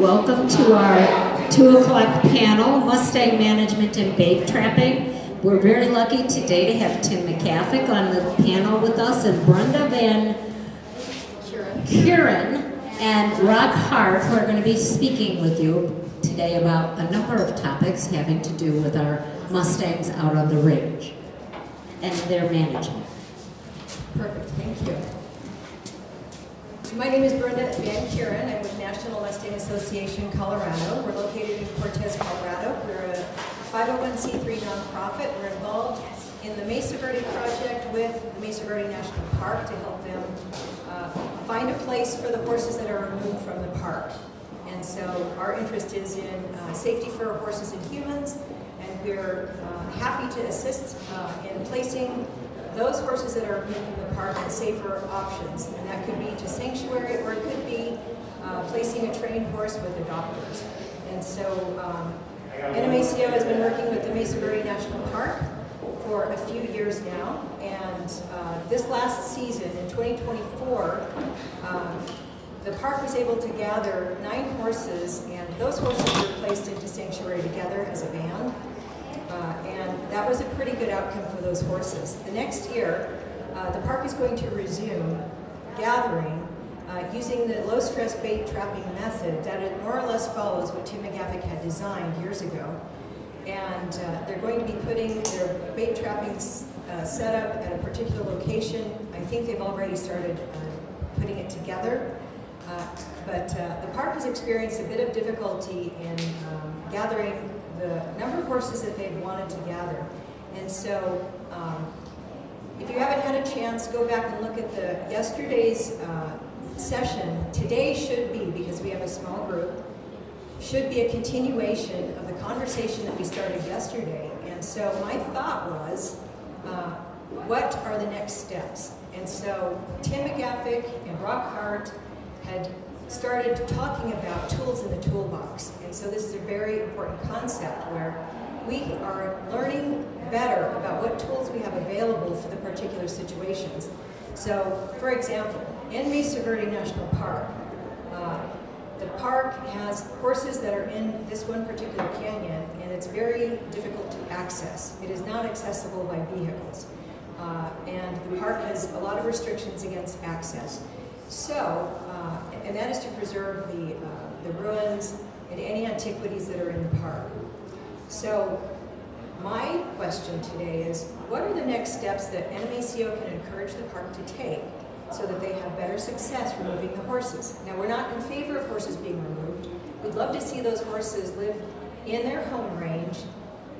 welcome to our 2 o'clock panel, Mustang Management and Bait Trapping. We're very lucky today to have Tim McCaffick on the panel with us and Brenda Van Kuren and Rock Hart, who are going to be speaking with you today about a number of topics having to do with our Mustangs out on the range and their management. Perfect, thank you. My name is Brenda Van Kuren. I'm with National Mustang Association Colorado. We're located in Cortez, Colorado. We're a 501c3 nonprofit. We're involved in the Mesa Verde project with the Mesa Verde National Park to help them find a place for the horses that are removed from the park. And so our interest is in safety for horses and humans, and we're happy to assist in placing those horses that are removed from the park in safer options. And that could be to sanctuary, or it could be placing a trained horse with adopters. And so NMACO has been working with the Mesa Verde National Park for a few years now. And this last season, in 2024, the park was able to gather 9 horses, and those horses were placed into sanctuary together as a band. And that was a pretty good outcome for those horses. The next year, the park is going to resume gathering using the low-stress bait trapping method that it more or less follows what Tim McCaffick had designed years ago. And they're going to be putting their bait trapping setup at a particular location. I think they've already started putting it together. But the park has experienced a bit of difficulty in gathering the number of horses that they've wanted to gather. And so if you haven't had a chance, go back and look at yesterday's session. Today should be, because we have a small group, should be a continuation of the conversation that we started yesterday. And so my thought was, what are the next steps? And so Tim McCaffick and Rock Hart had started talking about tools in the toolbox. And so this is a very important concept where we are learning better about what tools we have available for the particular situations. So, for example, in Mesa Verde National Park, the park has horses that are in this one particular canyon, and it's very difficult to access. It is not accessible by vehicles. And the park has a lot of restrictions against access. So, and that is to preserve the ruins and any antiquities that are in the park. So, my question today is, what are the next steps that NMACO can encourage the park to take so that they have better success removing the horses? Now, we're not in favor of horses being removed. We'd love to see those horses live in their home range,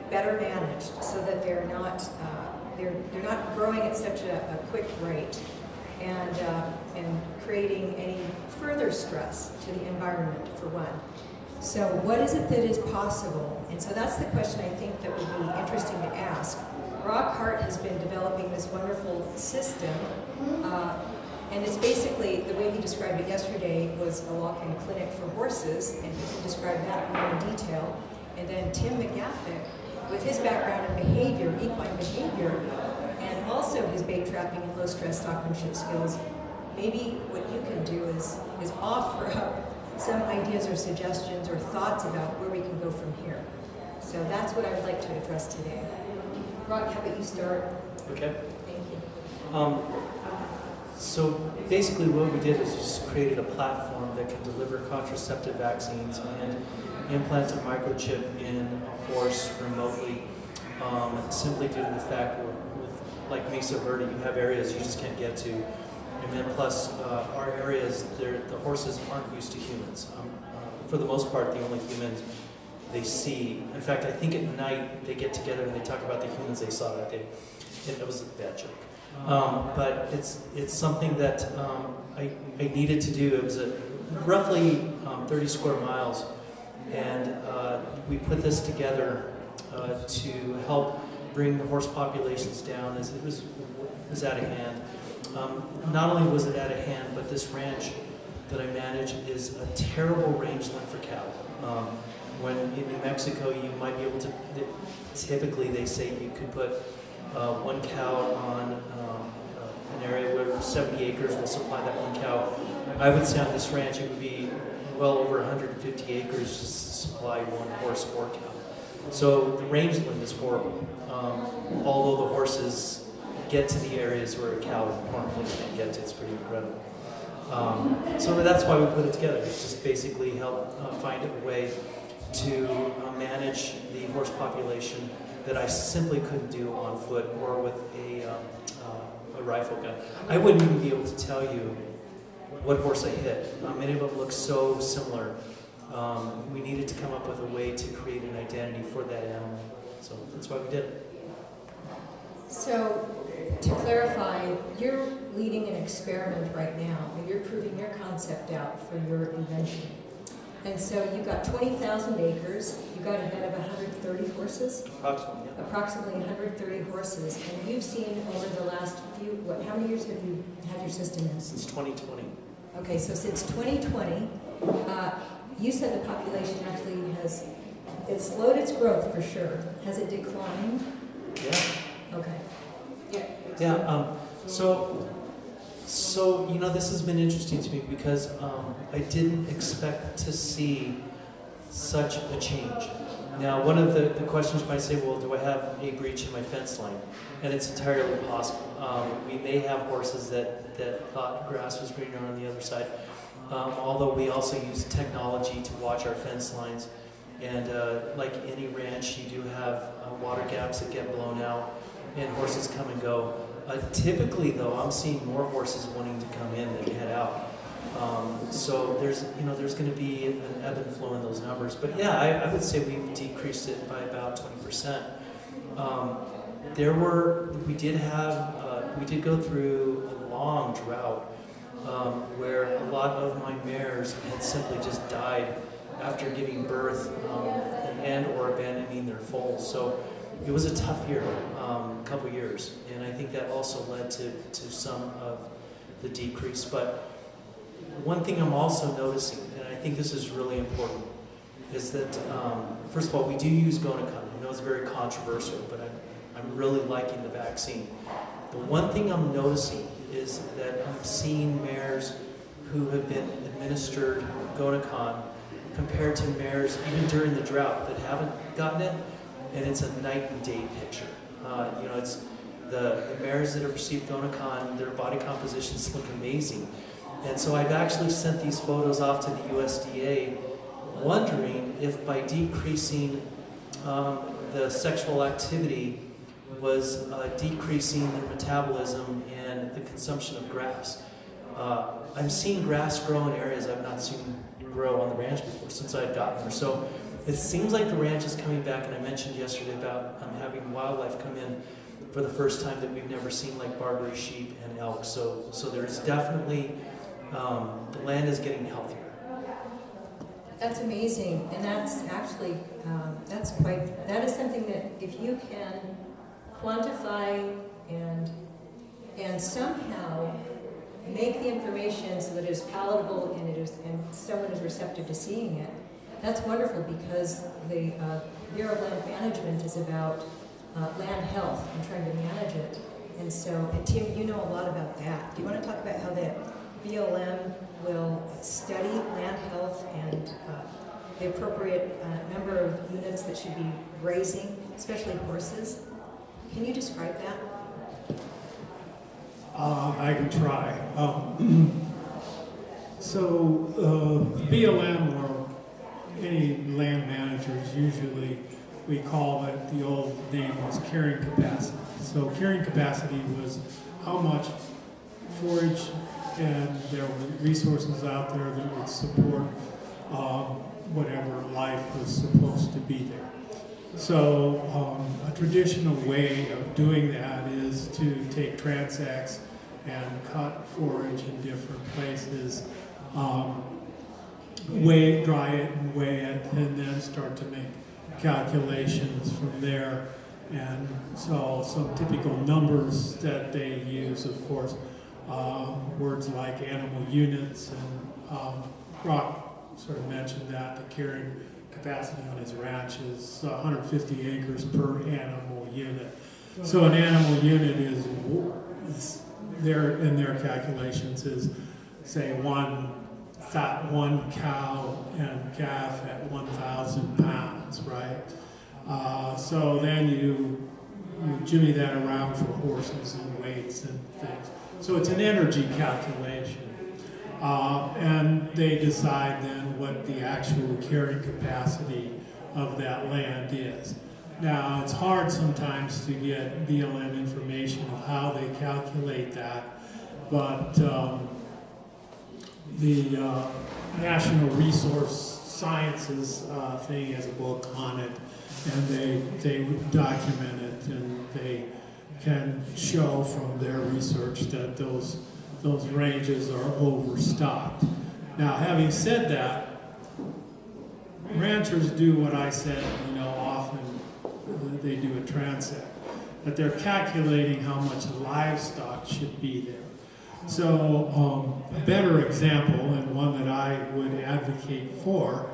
better managed, so that they're not growing at such a quick rate and creating any further stress to the environment, for one. So what is it that is possible? And so that's the question I think that would be interesting to ask. Rock Hart has been developing this wonderful system, and it's basically, the way he described it yesterday was a walk-in clinic for horses, and he can describe that more in detail. And then Tim McCaffick, with his background in behavior, equine behavior, and also his bait trapping and low-stress stockmanship skills, maybe what you can do is offer up some ideas or suggestions or thoughts about where we can go from here. So that's what I would like to address today. Rock, how about you start? Okay. Thank you. So basically what we did is just created a platform that can deliver contraceptive vaccines and implant a microchip in a horse remotely, simply due to the fact with like Mesa Verde, you have areas you just can't get to. And then plus, our areas, the horses aren't used to humans. For the most part, the only humans they see. In fact, I think at night they get together and they talk about the humans they saw that day. It was a bad joke. But it's something that I needed to do. It was roughly 30 square miles. And we put this together to help bring the horse populations down as it was out of hand. Not only was it out of hand, but this ranch that I manage is a terrible rangeland for cattle. When in New Mexico, you might be able to, typically they say you could put 1 cow on an area where 70 acres will supply that 1 cow. I would say on this ranch it would be well over 150 acres just to supply one horse or cow. So the rangeland is horrible. Although the horses get to the areas where a cow normally can't get to, it's pretty incredible. So that's why we put it together. It's just basically help find a way to manage the horse population that I simply couldn't do on foot or with a rifle gun. I wouldn't even be able to tell you what horse I hit. Many of them look so similar. We needed to come up with a way to create an identity for that animal. So that's why we did it. So, to clarify, you're leading an experiment right now, and you're proving your concept out for your invention. And so you've got 20,000 acres, you got a head of 130 horses? Approximately, yeah. Approximately 130 horses, and you've seen over the last how many years have you had your system in? Since 2020. Okay, so since 2020, you said the population actually it's slowed its growth for sure. Has it declined? Yeah. Okay. Yeah. Yeah. So you know, this has been interesting to me because I didn't expect to see such a change. Now, one of the questions you might say, well, do I have a breach in my fence line? And it's entirely possible. We may have horses that thought grass was greener on the other side, although we also use technology to watch our fence lines. And like any ranch, you do have water gaps that get blown out, and horses come and go. Typically, though, I'm seeing more horses wanting to come in than head out. So there's going to be an ebb and flow in those numbers. But yeah, I would say we've decreased it by about 20%. We did go through a long drought where a lot of my mares had simply just died after giving birth and or abandoning their foals. So it was a tough year, couple years, and I think that also led to some of the decrease. But one thing I'm also noticing, and I think this is really important, is that first of all, we do use Gonacon. I know it's very controversial, but I'm really liking the vaccine. The one thing I'm noticing is that I'm seeing mares who have been administered Gonacon compared to mares even during the drought that haven't gotten it, and it's a night and day picture. It's the mares that have received Gonacon, their body compositions look amazing. And so I've actually sent these photos off to the USDA, wondering if by decreasing the sexual activity was decreasing their metabolism and the consumption of grass. I'm seeing grass grow in areas I've not seen grow on the ranch before since I've gotten there. So it seems like the ranch is coming back, and I mentioned yesterday about having wildlife come in for the first time that we've never seen, like Barbary sheep and elk. So there's definitely, the land is getting healthier. That's amazing, and that's actually, that is something that if you can quantify and somehow make the information so that it is palatable and someone is receptive to seeing it, that's wonderful, because the Bureau of Land Management is about land health and trying to manage it. And so, and Tim, you know a lot about that. Do you want to talk about how the BLM will study land health and the appropriate number of units that should be grazing, especially horses? Can you describe that? I can try. BLM or any land managers, usually we call it, the old name was carrying capacity. So carrying capacity was how much forage and there were resources out there that would support whatever life was supposed to be there. So a traditional way of doing that is to take transects and cut forage in different places, weigh it, dry it, and weigh it, and then start to make calculations from there. And so some typical numbers that they use, of course, words like animal units, and Brock sort of mentioned that the carrying capacity on his ranch is 150 acres per animal unit. So an animal unit is there in their calculations is, say, one one cow and calf at 1,000 pounds, right? So then you jimmy that around for horses and weights and things. So it's an energy calculation. And they decide then what the actual carrying capacity of that land is. Now, it's hard sometimes to get BLM information of how they calculate that, but the National Resource Sciences thing has a book on it, and they document it, and they can show from their research that those ranges are overstocked. Now, having said that, ranchers do what I said, often they do a transect, that they're calculating how much livestock should be there. So a better example, and one that I would advocate for,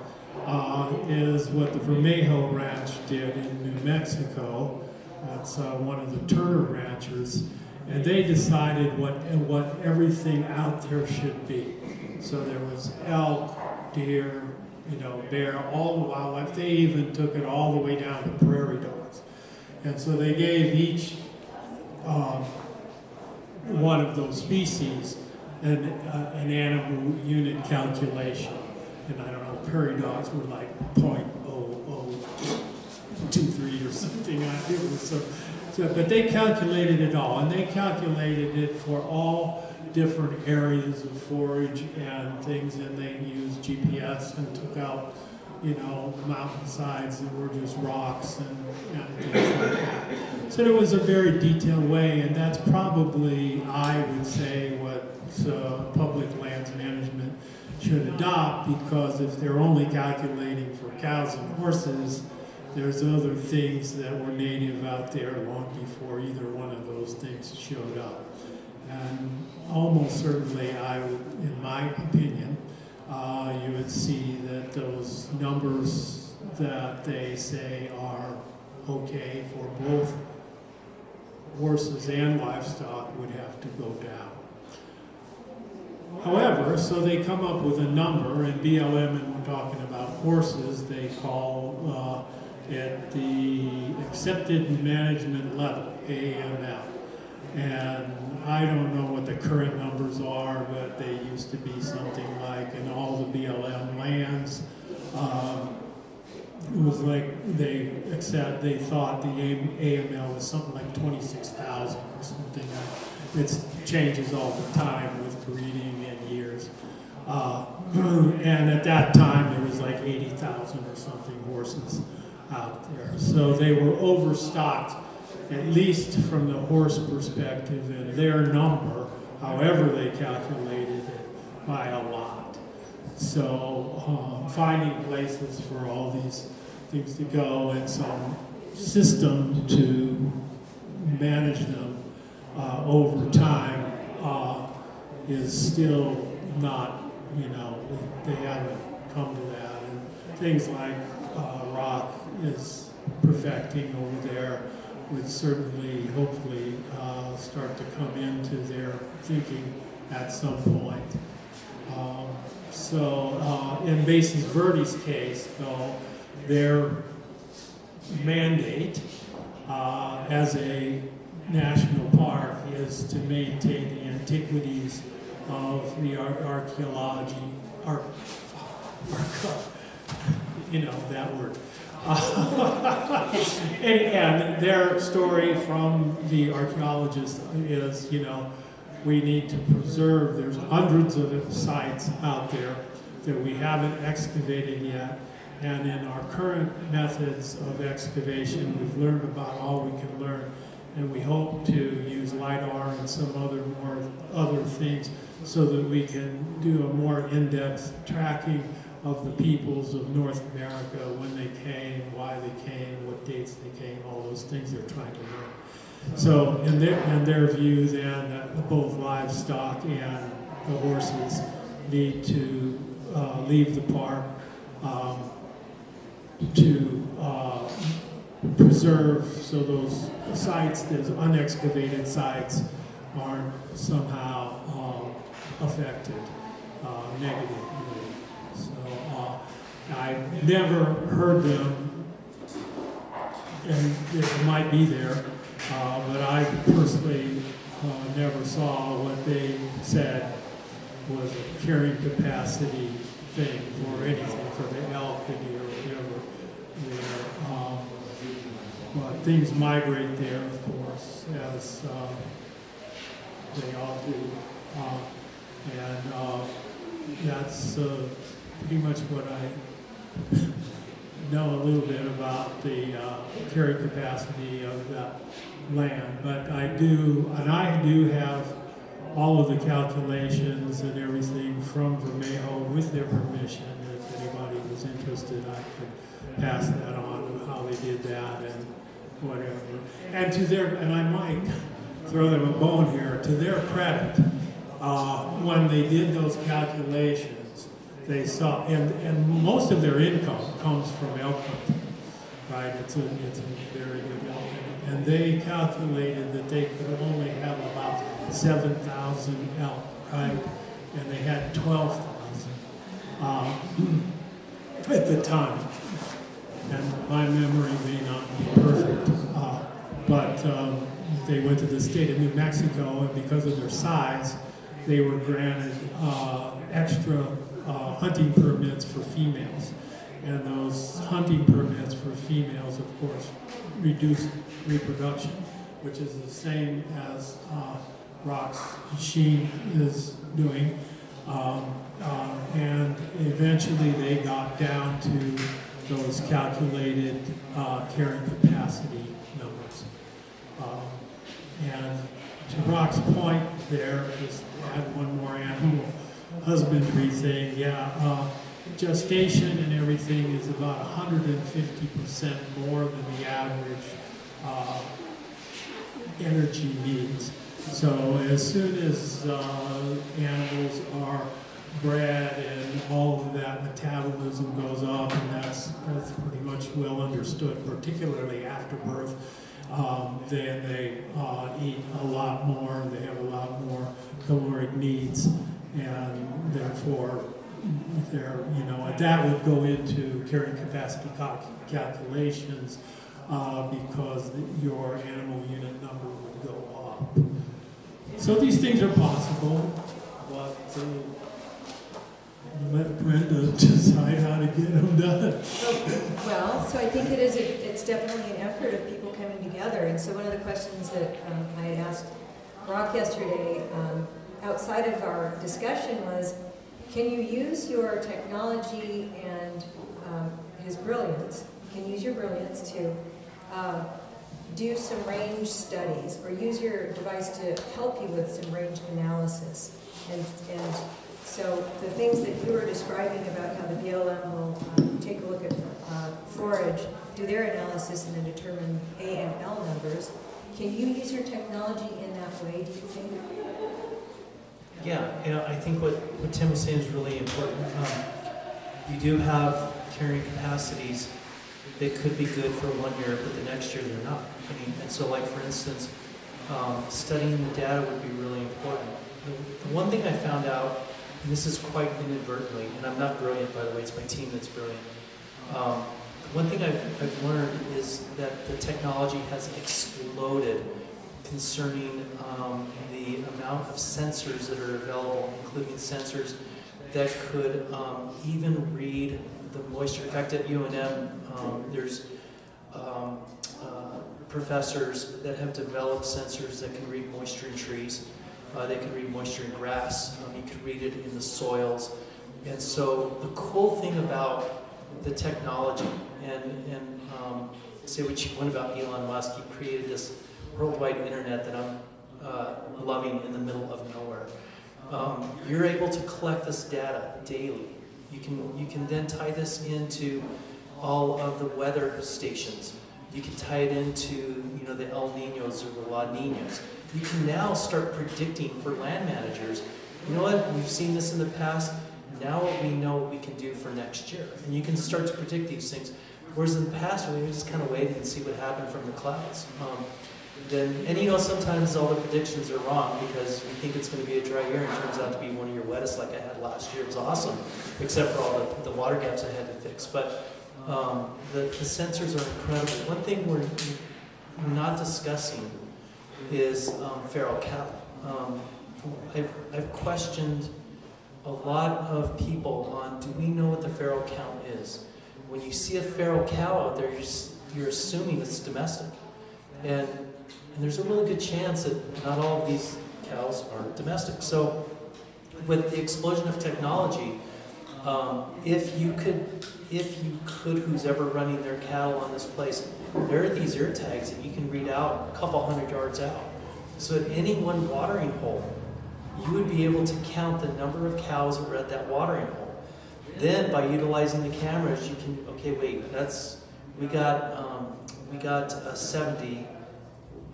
is what the Vermejo Ranch did in New Mexico. That's one of the Turner ranchers, and they decided what everything out there should be. So there was elk, deer, bear, all the wildlife. They even took it all the way down to prairie dogs. And so they gave each one of those species an animal unit calculation. And I don't know, prairie dogs were like 0.0023 or something. It was but they calculated it all, and they calculated it for all different areas of forage and things, and they used GPS and took out, mountainsides that were just rocks and things like that. So it was a very detailed way, and that's probably, I would say, what public lands management should adopt, because if they're only calculating for cows and horses, there's other things that were native out there long before either one of those things showed up. And almost certainly, I would, in my opinion, you would see that those numbers that they say are okay for both horses and livestock would have to go down. However, so they come up with a number, and BLM, and we're talking about horses, they call it the Accepted Management Level, AML. And I don't know what the current numbers are, but they used to be something like, in all the BLM lands, it was like they thought the AML was something like 26,000 or something. It changes all the time with breeding and years. And at that time, there was like 80,000 or something horses out there. So they were overstocked, at least from the horse perspective, and their number, however they calculated it, by a lot. So finding places for all these things to go and some system to manage them over time is still not, they haven't come to that. And things like Rock is perfecting over there would certainly, hopefully, start to come into their thinking at some point. In Basis Verde's case, though, their mandate as a national park is to maintain the antiquities of the archaeology, that word. And their story from the archaeologists is, we need to preserve, there's hundreds of sites out there that we haven't excavated yet, and in our current methods of excavation, we've learned about all we can learn, and we hope to use LiDAR and some other things so that we can do a more in-depth tracking of the peoples of North America, when they came, why they came, what dates they came, all those things they're trying to learn. So in their view then, both livestock and the horses need to leave the park to preserve, so those sites, those unexcavated sites, aren't somehow affected. negatively. So I never heard them, and it might be there, but I personally never saw what they said was a carrying capacity thing for anything, for the elk, the deer, whatever. But things migrate there, of course, as they all do. That's pretty much what I know a little bit about the carrying capacity of that land. But I do have all of the calculations and everything from Vermejo with their permission. If anybody was interested, I could pass that on of how they did that and whatever. And I might throw them a bone here. To their credit, when they did those calculations, they saw, and most of their income comes from elk hunting, right? It's a very good elk hunting. And they calculated that they could only have about 7,000 elk, right? And they had 12,000 at the time. And my memory may not be perfect, but they went to the state of New Mexico, and because of their size, they were granted extra hunting permits for females. And those hunting permits for females, of course, reduced reproduction, which is the same as Rock's Sheen is doing. And eventually they got down to those calculated carrying capacity numbers. And to Rock's point there, just add one more animal husbandry thing, gestation and everything is about 150% more than the average energy needs. So as soon as animals are bred and all of that metabolism goes up, and that's pretty much well understood, particularly after birth, then they eat a lot more, they have a lot more caloric needs, and therefore that would go into carrying capacity calculations because your animal unit number would go up. So these things are possible, but let Brenda decide how to get them done. Well, so I think it's definitely an effort of people coming together. And so one of the questions that I had asked Brock yesterday, outside of our discussion, was, can you use your technology and his brilliance, you can use your brilliance to do some range studies, or use your device to help you with some range analysis. And so the things that you were describing about how the BLM will take a look at forage, do their analysis, and then determine A and L numbers, can you use your technology in that way, do you think? Yeah, I think what Tim was saying is really important. You do have carrying capacities that could be good for 1 year, but the next year they're not. And so, like, for instance, studying the data would be really important. The one thing I found out, and this is quite inadvertently, and I'm not brilliant, by the way, it's my team that's brilliant. One thing I've learned is that the technology has exploded concerning the amount of sensors that are available, including sensors that could even read the moisture. In fact, at UNM, there's professors that have developed sensors that can read moisture in trees. They can read moisture in grass. You can read it in the soils. And so the cool thing about the technology, and say what you want about Elon Musk, he created this worldwide internet that I'm loving in the middle of nowhere. You're able to collect this data daily. You can then tie this into all of the weather stations. You can tie it into the El Niños or the La Niñas. You can now start predicting for land managers. You know what? We've seen this in the past. Now we know what we can do for next year. And you can start to predict these things. Whereas in the past, we just kind of waited and see what happened from the clouds. then, and you know, sometimes all the predictions are wrong because you think it's going to be a dry year and it turns out to be one of your wettest like I had last year. It was awesome, except for all the water gaps I had to fix. But the sensors are incredible. One thing we're not discussing is feral cattle. I've questioned a lot of people on, do we know what the feral count is? When you see a feral cow out there, you're assuming it's domestic. And there's a really good chance that not all of these cows are domestic. So with the explosion of technology, if you could, who's ever running their cattle on this place, there are these ear tags that you can read out a couple hundred yards out. So at any one watering hole, you would be able to count the number of cows that are at that watering hole. Then by utilizing the cameras, you can, okay, wait, we got 70,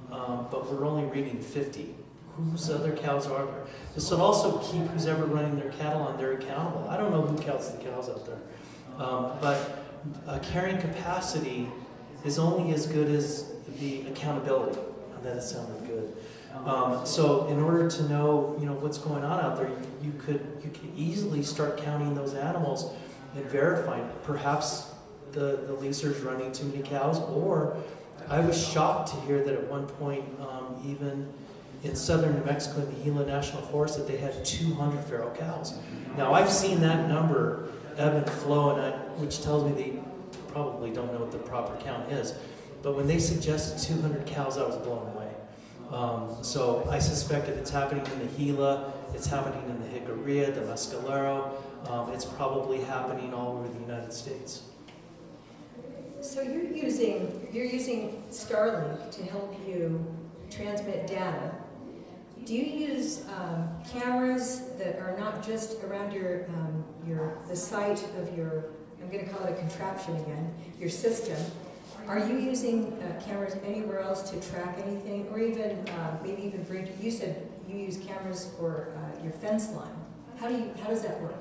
but we're only reading 50. Whose other cows are there? This would also keep who's ever running their cattle on there accountable. I don't know who counts the cows out there. But carrying capacity is only as good as the accountability. That sounded good. So in order to know, what's going on out there, you could easily start counting those animals and verifying. Perhaps the leaser's running too many cows, or I was shocked to hear that at one point, even in southern New Mexico, in the Gila National Forest, that they had 200 feral cows. Now I've seen that number ebb and flow, which tells me they probably don't know what the proper count is. But when they suggested 200 cows, I was blown away. So I suspect if it's happening in the Gila, it's happening in the Jicarilla, the Mescalero, it's probably happening all over the United States. So you're using Starlink to help you transmit data. Do you use cameras that are not just around the site of your, I'm going to call it a contraption again, your system? Are you using cameras anywhere else to track anything, or even maybe even bring? You said you use cameras for your fence line. How does that work?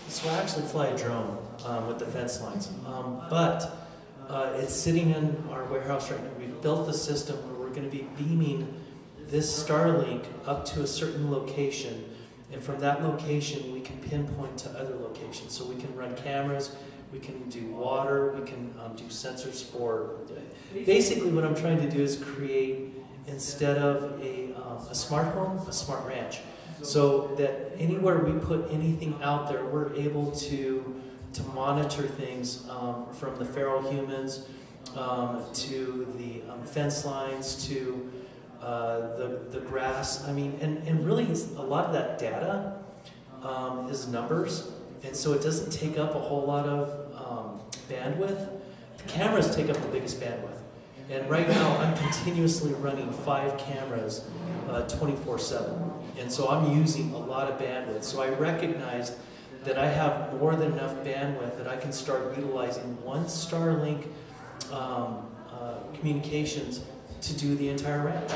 So I actually fly a drone with the fence lines, but it's sitting in our warehouse right now. We've built the system where we're going to be beaming this Starlink up to a certain location, and from that location we can pinpoint to other locations. So we can run cameras. We can do water, we can do sensors for... Basically what I'm trying to do is create, instead of a smart home, a smart ranch. So that anywhere we put anything out there, we're able to monitor things from the feral humans to the fence lines to the grass. I mean, and really a lot of that data is numbers. And so it doesn't take up a whole lot of bandwidth. The cameras take up the biggest bandwidth. And right now I'm continuously running 5 cameras 24/7. And so I'm using a lot of bandwidth. So I recognize that I have more than enough bandwidth that I can start utilizing one Starlink communications to do the entire ranch.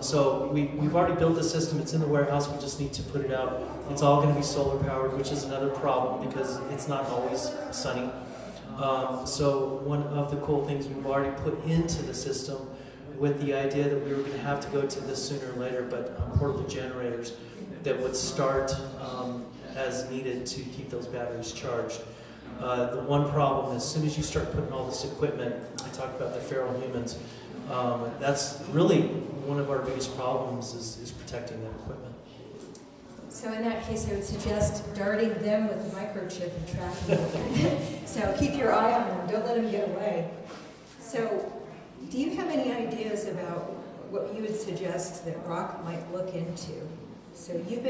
So we've already built the system. It's in the warehouse. We just need to put it out. It's all going to be solar powered, which is another problem because it's not always sunny. So one of the cool things we've already put into the system, with the idea that we were going to have to go to this sooner or later, but portable generators that would start as needed to keep those batteries charged. The one problem, as soon as you start putting all this equipment, I talked about the feral humans, that's really one of our biggest problems is protecting that equipment. So in that case, I would suggest darting them with the microchip and tracking them. So keep your eye on them. Don't let them get away. So do you have any ideas about what you would suggest that Rock might look into? So you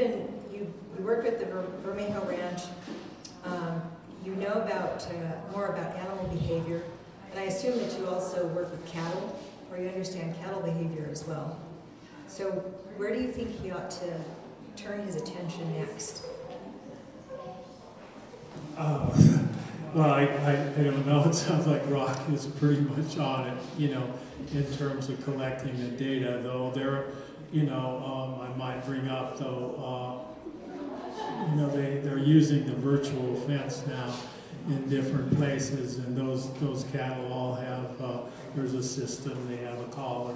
work with the Vermejo Ranch. You know about more about animal behavior, and I assume that you also work with cattle, or you understand cattle behavior as well. So where do you think he ought to turn his attention next? Well, I don't know. It sounds like Rock is pretty much on it, in terms of collecting the data. Though I might bring up though, they're using the virtual fence now, in different places, and those cattle all have, there's a system, they have a collar,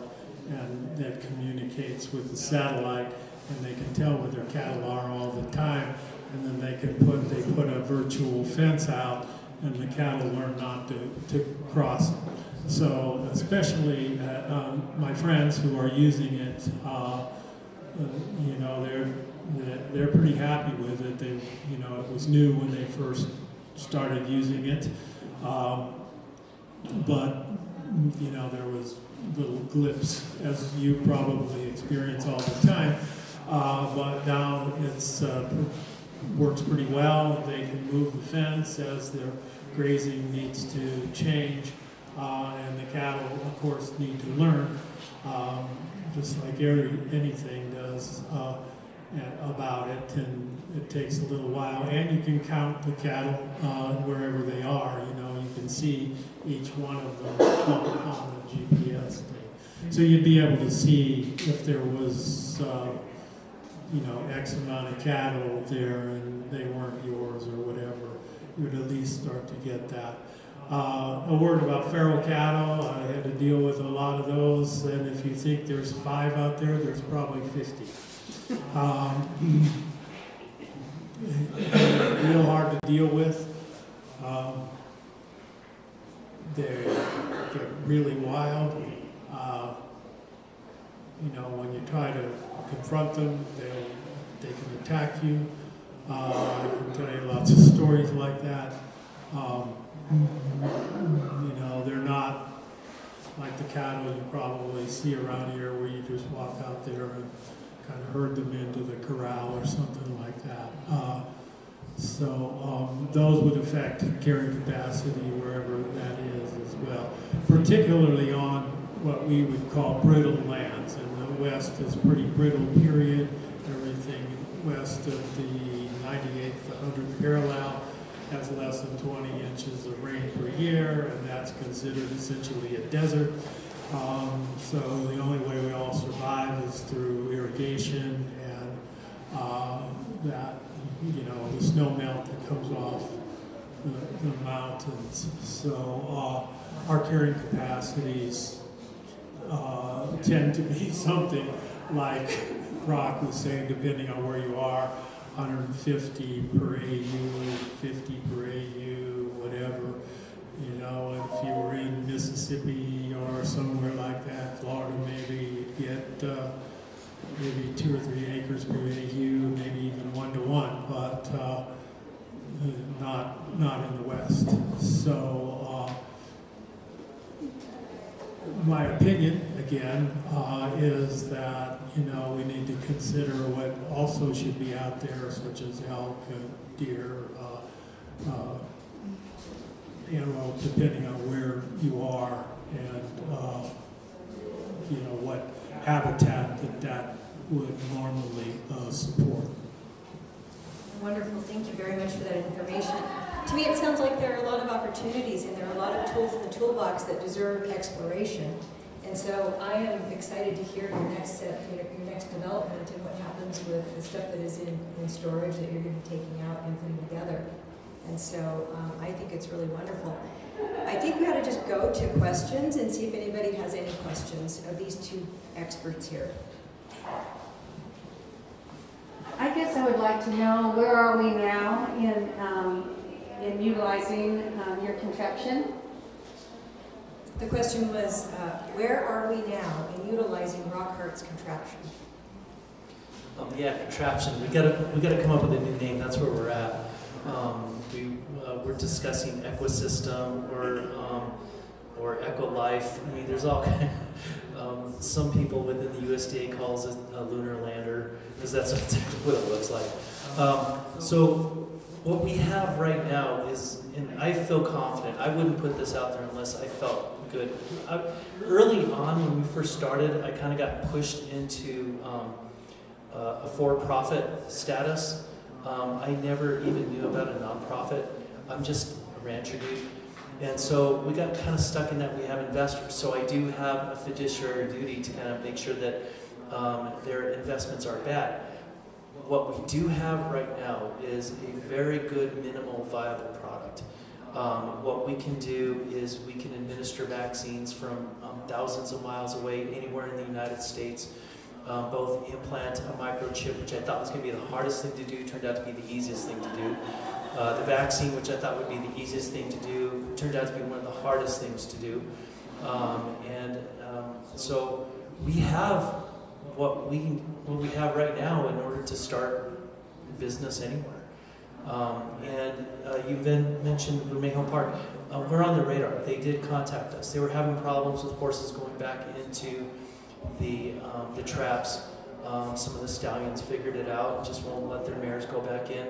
and that communicates with the satellite, and they can tell where their cattle are all the time, and then they put a virtual fence out, and the cattle learn not to cross it. So especially my friends who are using it, you know, they're pretty happy with it. They, you know, it was new when they first started using it, but you know, there was little blips, as you probably experience all the time. But now it's works pretty well. They can move the fence as their grazing needs to change, and the cattle, of course, need to learn, just like anything does about it, and it takes a little while. And you can count the cattle wherever they are. You know, you can see each one of them on the GPS thing. So you'd be able to see if there was, you know, X amount of cattle there and they weren't yours or whatever. You would at least start to get that. A word about feral cattle. I had to deal with a lot of those, and if you think there's 5 out there, there's probably 50. Real hard to deal with. They're really wild. You know, when you try to confront them, they can attack you. I can tell you lots of stories like that. You know, they're not like the cattle you probably see around here where you just walk out there and kind of herd them into the corral or something like that. So those would affect carrying capacity wherever that is as well, particularly on what we would call brittle lands. And the West is pretty brittle, period. Everything west of the 98th to 100th parallel has less than 20 inches of rain per year, and that's considered essentially a desert. So the only way we all survive is through irrigation and that, you know, the snow melt that comes off the mountains. So our carrying capacities tend to be something like Brock was saying, depending on where you are, 150 per AU, 50 per AU, whatever. You know, if you were in Mississippi or somewhere like that, Florida, maybe you'd get maybe 2 or 3 acres per AU, maybe even 1 to 1, but not in the West. So my opinion, again, is that, you know, we need to consider what also should be out there, such as elk, deer, antelope, depending on where you are, and you know, what habitat that would normally support. Wonderful, thank you very much for that information. To me, it sounds like there are a lot of opportunities and there are a lot of tools in the toolbox that deserve exploration. And so I am excited to hear your next step, your next development, and what happens with the stuff that is in storage that you're going to be taking out and putting together. And so I think it's really wonderful. I think we ought to just go to questions and see if anybody has any questions of these 2 experts here. I guess I would like to know, where are we now in utilizing your contraption? The question was, where are we now in utilizing Rockhart's contraption? Yeah, contraption. We gotta come up with a new name. That's where we're at. We're discussing ecosystem or eco-life. I mean, there's all kind of, some people within the USDA calls it a lunar lander, because that's what it looks like. So what we have right now is, and I feel confident, I wouldn't put this out there unless I felt good. Early on, when we first started, I kind of got pushed into a for-profit status. I never even knew about a nonprofit. I'm just a rancher dude. And so we got kind of stuck in that we have investors. So I do have a fiduciary duty to kind of make sure that their investments are bad. What we do have right now is a very good minimal viable product. What we can do is we can administer vaccines from thousands of miles away, anywhere in the United States. Both implant a microchip, which I thought was going to be the hardest thing to do, turned out to be the easiest thing to do. The vaccine, which I thought would be the easiest thing to do, turned out to be one of the hardest things to do. So we have what we have right now in order to start business anywhere. You then mentioned Vermejo Park. We're on the radar. They did contact us. They were having problems with horses going back into the traps. Some of the stallions figured it out and just won't let their mares go back in.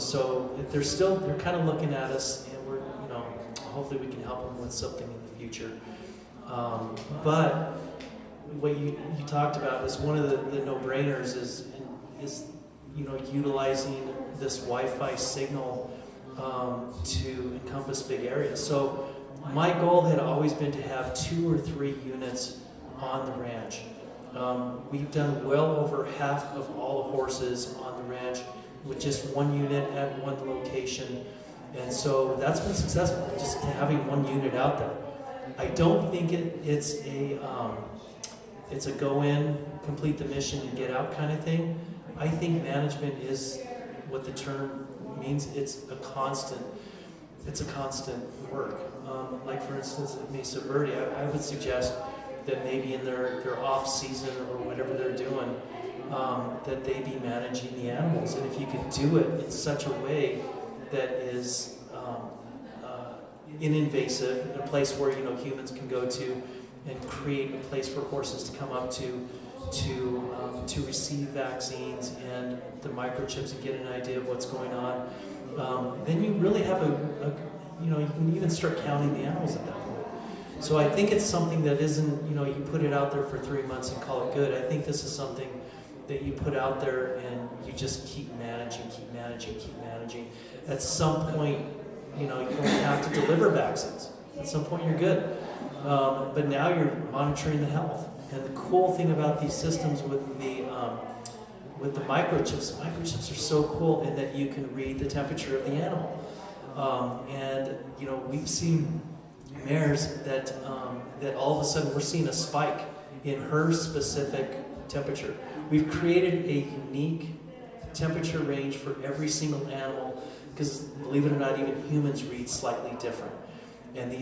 So they're kind of looking at us, and we're, hopefully we can help them with something in the future. But what you talked about is one of the no-brainers is utilizing this Wi-Fi signal to encompass big areas. So my goal had always been to have 2 or 3 units on the ranch. We've done well over half of all the horses on the ranch with just 1 unit at one location. And so that's been successful, just having 1 unit out there. I don't think it's a go in, complete the mission, and get out kind of thing. I think management is what the term means. It's a constant work. Like for instance, at Mesa Verde, I would suggest that maybe in their off season or whatever they're doing, that they be managing the animals. And if you can do it in such a way that is ininvasive, a place where humans can go to and create a place for horses to come up to receive vaccines and the microchips and get an idea of what's going on, then you really have you can even start counting the animals at that point. So I think it's something that isn't, you put it out there for 3 months and call it good. I think this is something that you put out there and you just keep managing. At some point, you don't have to deliver vaccines. At some point you're good. But now you're monitoring the health. And the cool thing about these systems with the microchips are so cool in that you can read the temperature of the animal. We've seen mares that all of a sudden we're seeing a spike in her specific temperature. We've created a unique temperature range for every single animal because, believe it or not, even humans read slightly different. And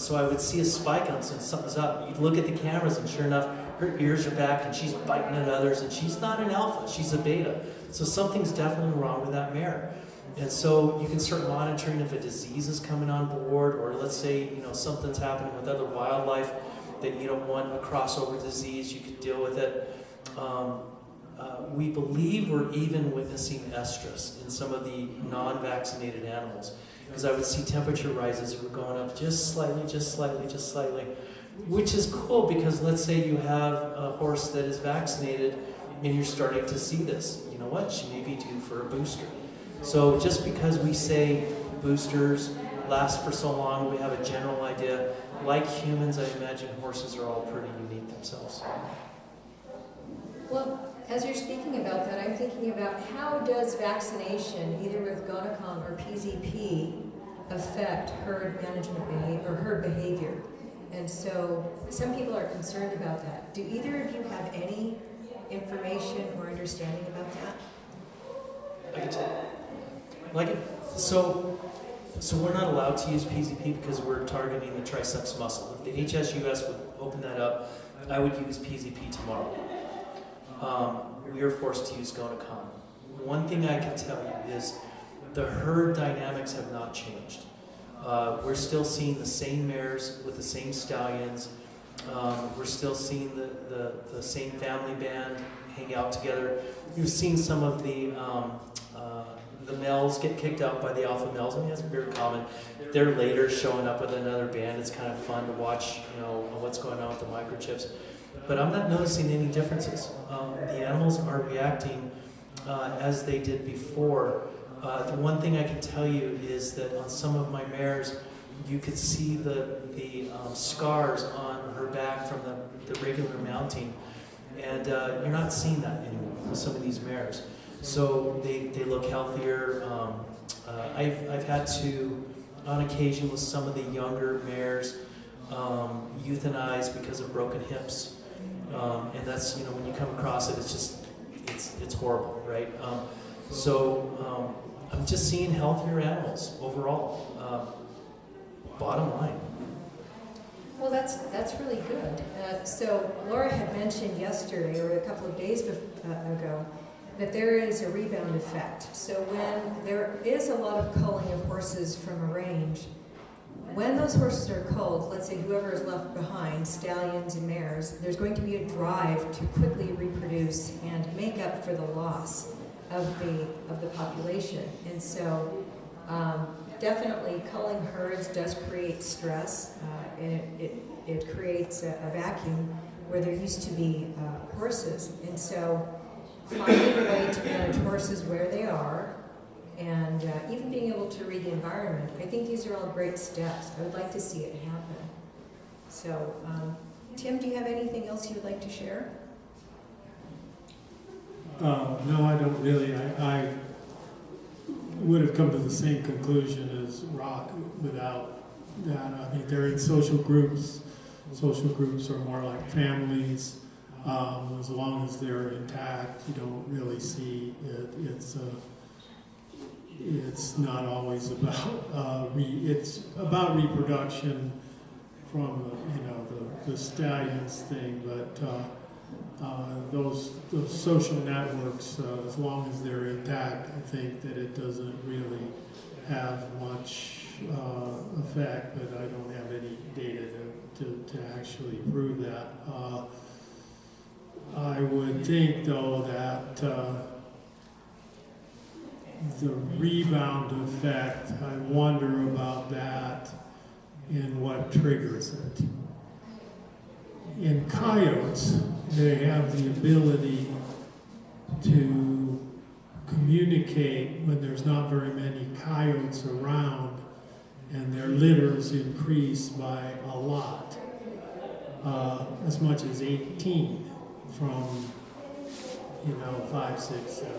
so I would see a spike on them, saying something's up. You'd look at the cameras, and sure enough, her ears are back, and she's biting at others, and she's not an alpha, she's a beta. So something's definitely wrong with that mare. And so you can start monitoring if a disease is coming on board, or let's say something's happening with other wildlife that you don't want a crossover disease. You could deal with it. We believe we're even witnessing estrus in some of the non-vaccinated animals. Because I would see temperature rises that were going up just slightly, which is cool because let's say you have a horse that is vaccinated and you're starting to see this. You know what? She may be due for a booster. So just because we say boosters last for so long, we have a general idea. Like humans, I imagine horses are all pretty unique themselves. Well, as you're speaking about that, I'm thinking about how does vaccination, either with Gonacom or PZP, affect herd management behavior, or herd behavior? And so some people are concerned about that. Do either of you have any information or understanding about that? I can tell. So we're not allowed to use PZP because we're targeting the triceps muscle. If the HSUS would open that up, I would use PZP tomorrow. We are forced to use Gonacom. One thing I can tell you is the herd dynamics have not changed. We're still seeing the same mares with the same stallions. We're still seeing the same family band hang out together. You've seen some of the males get kicked out by the alpha males. I mean, that's very common. They're later showing up with another band. It's kind of fun to watch, what's going on with the microchips. But I'm not noticing any differences. The animals are reacting as they did before. The one thing I can tell you is that on some of my mares, you could see the scars on her back from the regular mounting. And you're not seeing that anymore with some of these mares. So they look healthier. I've had to, on occasion, with some of the younger mares, euthanize because of broken hips, and that's, you know, when you come across it, it's just it's horrible, right? So I'm just seeing healthier animals overall. Bottom line. Well, that's really good. So Laura had mentioned yesterday, or a couple of days ago, that there is a rebound effect. So when there is a lot of culling of horses from a range, when those horses are culled, let's say whoever is left behind, stallions and mares, there's going to be a drive to quickly reproduce and make up for the loss of the population. And so definitely culling herds does create stress, and it creates a vacuum where there used to be horses. And so finding a way to manage horses where they are, and even being able to read the environment, I think these are all great steps. I would like to see it happen. So, Tim, do you have anything else you would like to share? No, I don't really. I would have come to the same conclusion as Rock without that. I mean, they're in social groups. Social groups are more like families. As long as they're intact, you don't really see it. It's not always about it's about reproduction from the stallions thing, but those social networks, as long as they're intact, I think that it doesn't really have much effect. But I don't have any data to actually prove that. I would think, though, that the rebound effect, I wonder about that and what triggers it. In coyotes, they have the ability to communicate when there's not very many coyotes around, and their litters increase by a lot, as much as 18 from 5, 6, 7,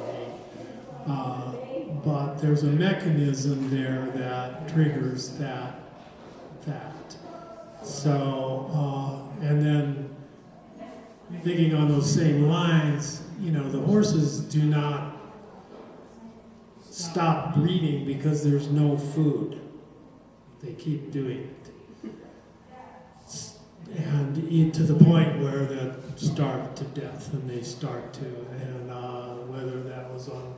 8. But there's a mechanism there that triggers that. So, and then thinking on those same lines, the horses do not stop breeding because there's no food. They keep doing it. And eat to the point where they're starved to death, and they start to. And whether that was on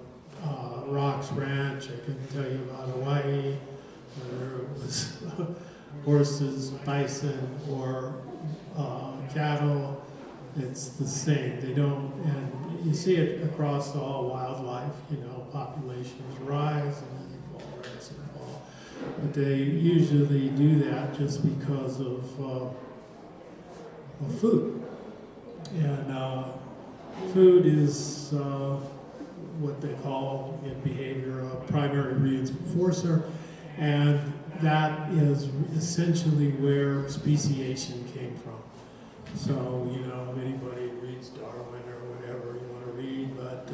Rock's Ranch, I couldn't tell you about Hawaii, whether it was horses, bison, or cattle, it's the same. They don't, and you see it across all wildlife, populations rise and then they fall, rise and fall. But they usually do that just because of food. And food is what they call in behavior a primary reinforcer, and that is essentially where speciation came from. So, if anybody reads Darwin or whatever you want to read, but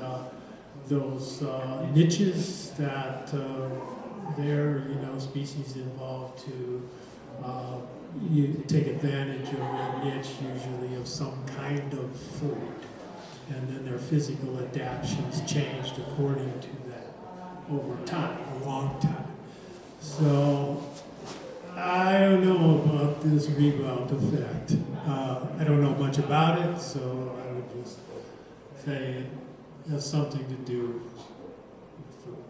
those niches that species evolved to you take advantage of a niche, usually of some kind of food, and then their physical adaptations changed according to that over time, a long time. So I don't know about this rebound effect. I don't know much about it, so I would just say it has something to do with food.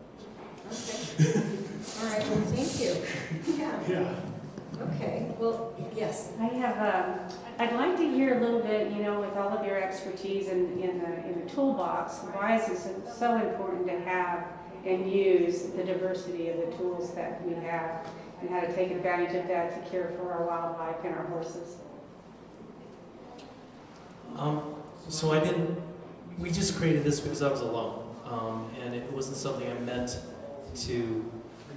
Okay. All right, well, thank you. Yeah. Okay, well, yes. I'd like to hear a little bit, with all of your expertise in the toolbox, why is it so important to have and use the diversity of the tools that we have, and how to take advantage of that to care for our wildlife and our horses? We just created this because I was alone, and it wasn't something I meant to.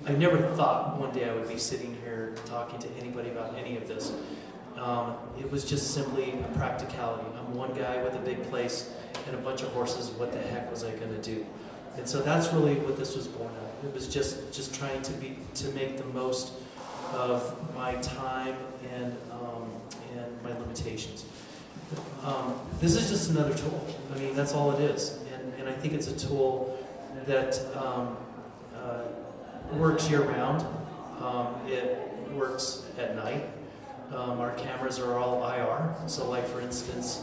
I never thought one day I would be sitting here talking to anybody about any of this. It was just simply a practicality. I'm one guy with a big place and a bunch of horses. What the heck was I going to do? And so that's really what this was born out of. It was just trying to make the most of my time and my limitations. This is just another tool. I mean, that's all it is. And I think it's a tool that works year-round. It works at night. Our cameras are all IR. So like, for instance,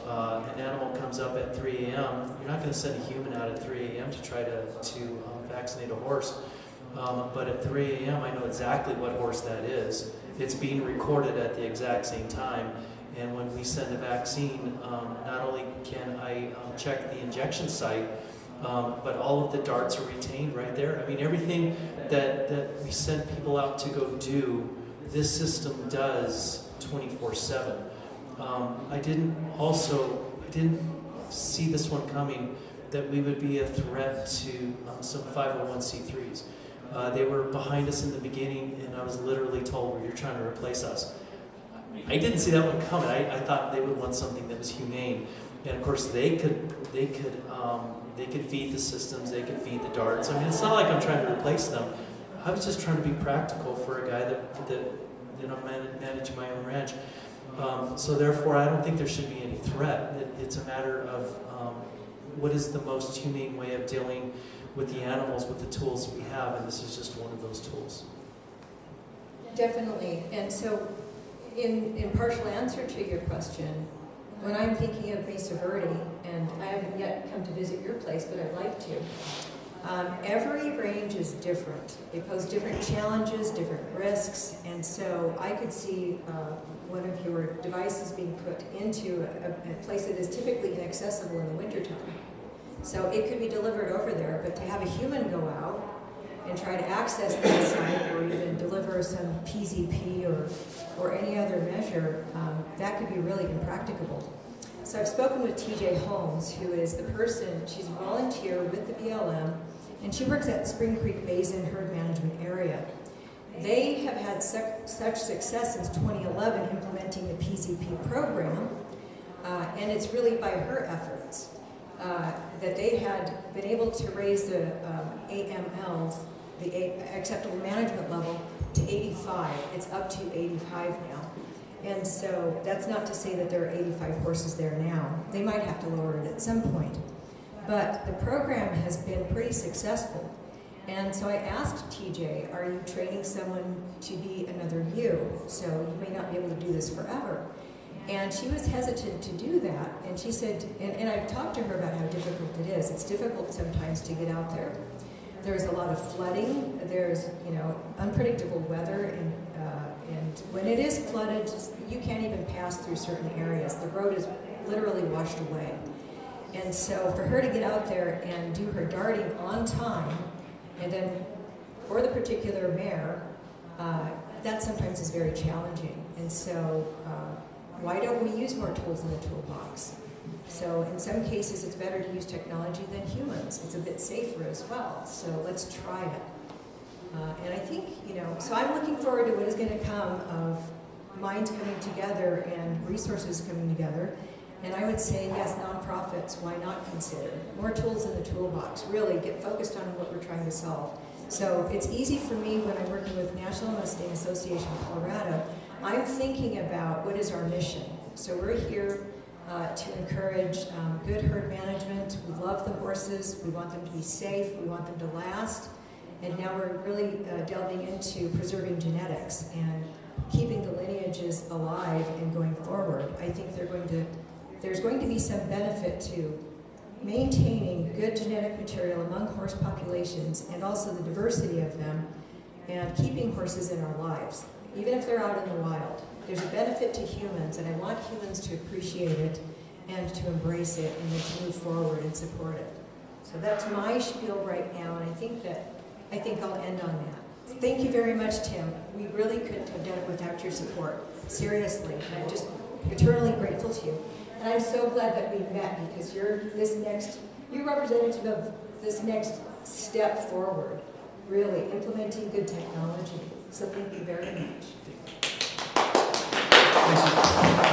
an animal comes up at 3 a.m., you're not going to send a human out at 3 a.m. to try to vaccinate a horse. But at 3 a.m., I know exactly what horse that is. It's being recorded at the exact same time. And when we send a vaccine, not only can I check the injection site, but all of the darts are retained right there. I mean, everything that we send people out to go do, this system does 24/7. I didn't see this one coming, that we would be a threat to some 501c3s. They were behind us in the beginning, and I was literally told, well, you're trying to replace us. I didn't see that one coming. I thought they would want something that was humane, and of course they could feed the systems, they could feed the darts. I mean, it's not like I'm trying to replace them. I was just trying to be practical for a guy that managing my own ranch. So therefore, I don't think there should be any threat. It's a matter of what is the most humane way of dealing with the animals with the tools that we have, and this is just one of those tools. Definitely. And so, in partial answer to your question, when I'm thinking of Mesa Verde, and I haven't yet come to visit your place, but I'd like to, every range is different. They pose different challenges, different risks, and so I could see one of your devices being put into a place that is typically inaccessible in the wintertime. So it could be delivered over there, but to have a human go out and try to access that site, or even deliver some PZP or any other measure, that could be really impracticable. So I've spoken with TJ Holmes, who is the person, she's a volunteer with the BLM, and she works at Spring Creek Basin Herd Management Area. They have had such success since 2011 implementing the PZP program, and it's really by her efforts that they had been able to raise the AMLs, the acceptable management level, to 85. It's up to 85 now. And so that's not to say that there are 85 horses there now. They might have to lower it at some point. But the program has been pretty successful. And so I asked TJ, are you training someone to be another you? So you may not be able to do this forever. And she was hesitant to do that. And she said, and I've talked to her about how difficult it is. It's difficult sometimes to get out there. There's a lot of flooding. There's, unpredictable weather. And when it is flooded, you can't even pass through certain areas. The road is literally washed away. And so for her to get out there and do her darting on time, and then for the particular mare, that sometimes is very challenging. And so why don't we use more tools in the toolbox? So in some cases, it's better to use technology than humans. It's a bit safer as well. So let's try it. And I think, so I'm looking forward to what is going to come of minds coming together and resources coming together. And I would say, yes, nonprofits, why not consider more tools in the toolbox? Really get focused on what we're trying to solve. So it's easy for me when I'm working with National Mustang Association of Colorado. I'm thinking about what is our mission. So we're here to encourage good herd management. We love the horses. We want them to be safe. We want them to last. And now we're really delving into preserving genetics and keeping the lineages alive and going forward. I think there's going to be some benefit to maintaining good genetic material among horse populations and also the diversity of them and keeping horses in our lives, even if they're out in the wild. There's a benefit to humans, and I want humans to appreciate it and to embrace it and then to move forward and support it. So that's my spiel right now, and I think I'll end on that. Thank you very much, Tim. We really couldn't have done it without your support. Seriously, and I'm just eternally grateful to you. And I'm so glad that we met because you're representative of this next step forward, really implementing good technology. So thank you very much. Thank you.